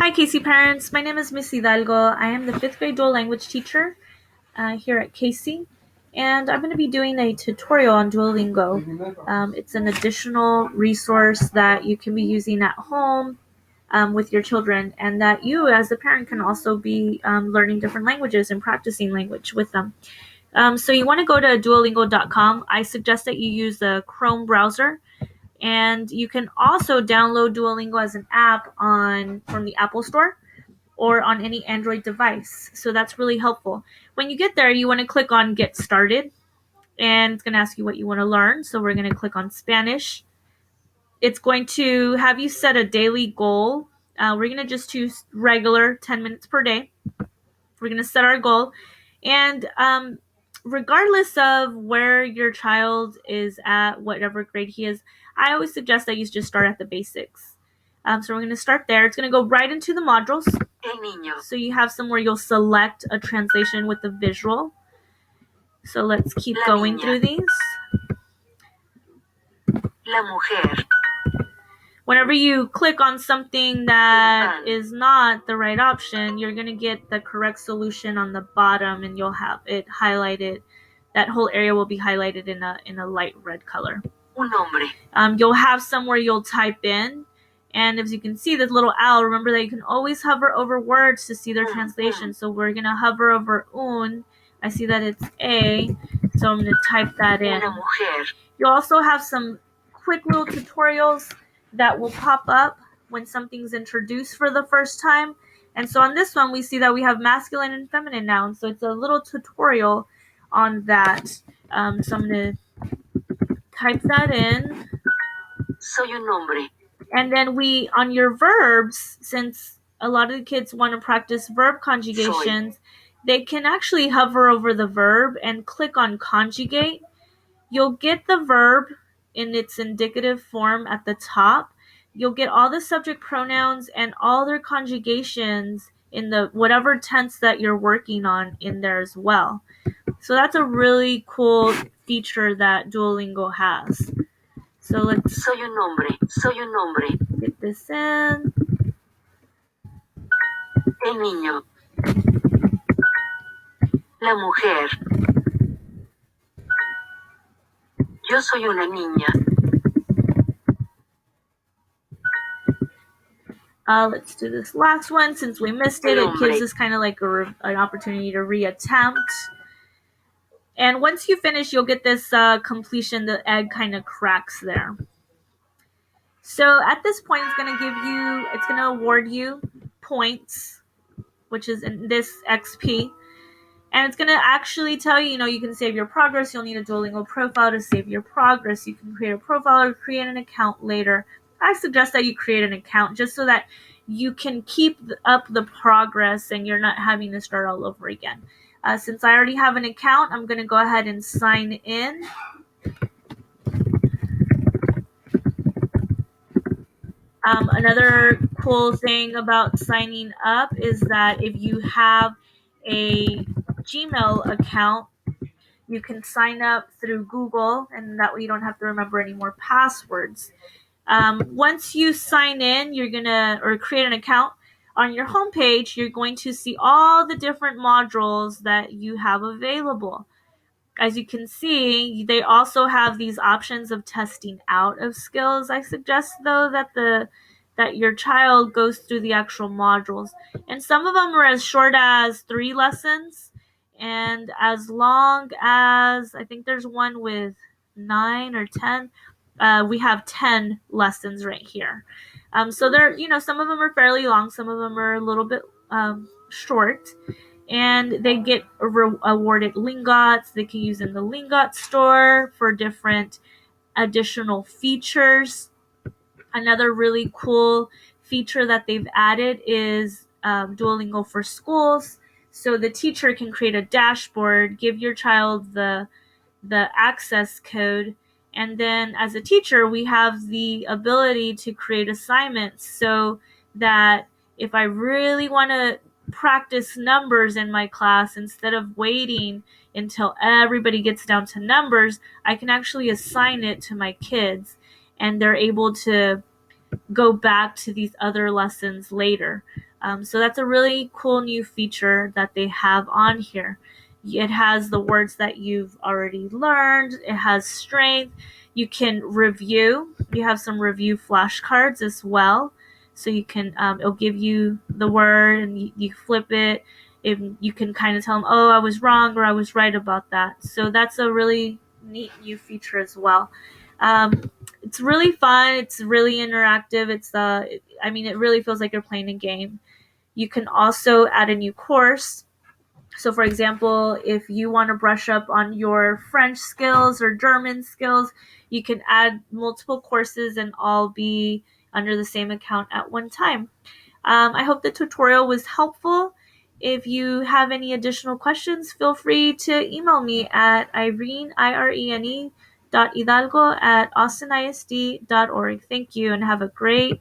Hi, Casey parents. My name is Miss Hidalgo. I am the 5th grade dual language teacher here at Casey, and I'm going to be doing a tutorial on Duolingo. It's an additional resource that you can be using at home with your children, and that you, as a parent, can also be learning different languages and practicing language with them. So you want to go to Duolingo.com. I suggest that you use the Chrome browser. And you can also download Duolingo as an app from the Apple Store or on any Android device. So that's really helpful. When you get there, you want to click on Get Started, and it's going to ask you what you want to learn. So we're going to click on Spanish. It's going to have you set a daily goal. We're going to just choose regular 10 minutes per day. We're going to set our goal. And regardless of where your child is at, whatever grade he is, I always suggest that you just start at the basics. So we're going to start there. It's going to go right into the modules. El niño. So you have somewhere you'll select a translation with the visual. So let's keep La going niña. through these. La mujer. Whenever you click on something that is not the right option, you're going to get the correct solution on the bottom, and you'll have it highlighted. That whole area will be highlighted in a light red color. Un hombre. You'll have somewhere you'll type in, and as you can see, this little owl, remember that you can always hover over words to see their translation. So we're going to hover over un. I see that it's a, so I'm going to type that in. Una mujer. You'll also have some quick little tutorials that will pop up when something's introduced for the first time. And so on this one, we see that we have masculine and feminine nouns. So it's a little tutorial on that. So I'm going to type that in. Soy un hombre. And then on your verbs, since a lot of the kids want to practice verb conjugations, they can actually hover over the verb and click on conjugate. You'll get the verb in its indicative form at the top. You'll get all the subject pronouns and all their conjugations in the whatever tense that you're working on in there as well. So that's a really cool feature that Duolingo has. So let's Soy un hombre. Soy un hombre. get this in. El niño. La mujer. Yo soy una niña. Let's do this last one. Since we missed it, it gives us kind of like an opportunity to reattempt. And once you finish, you'll get this completion. The egg kind of cracks there. So at this point, it's going to award you points, which is in this XP. And it's going to actually tell you, you can save your progress. You'll need a Duolingo profile to save your progress. You can create a profile or create an account later. I suggest that you create an account just so that you can keep up the progress and you're not having to start all over again. Since I already have an account, I'm going to go ahead and sign in. Another cool thing about signing up is that if you have a Gmail account, you can sign up through Google, and that way you don't have to remember any more passwords. Once you sign in, or create an account, on your homepage, you're going to see all the different modules that you have available. As you can see, they also have these options of testing out of skills. I suggest, though, that your child goes through the actual modules. And some of them are as short as 3 lessons, and as long as, I think there's one with 9 or 10. We have 10 lessons right here. So they're, some of them are fairly long, some of them are a little bit short. And they get awarded lingots. They can use in the lingot store for different additional features. Another really cool feature that they've added is Duolingo for schools. So the teacher can create a dashboard, give your child the access code, and then as a teacher, we have the ability to create assignments so that if I really want to practice numbers in my class, instead of waiting until everybody gets down to numbers, I can actually assign it to my kids, and they're able to go back to these other lessons later. So that's a really cool new feature that they have on here. It has the words that you've already learned. It has strength. You can review. You have some review flashcards as well. So you can, it'll give you the word and you flip it. If you can kind of tell them, oh, I was wrong or I was right about that. So that's a really neat new feature as well. It's really fun. It's really interactive. I mean, it really feels like you're playing a game. You can also add a new course. So, for example, if you want to brush up on your French skills or German skills, you can add multiple courses and all be under the same account at one time. I hope the tutorial was helpful. If you have any additional questions, feel free to email me at irene.hidalgo@austinisd.org. Thank you and have a great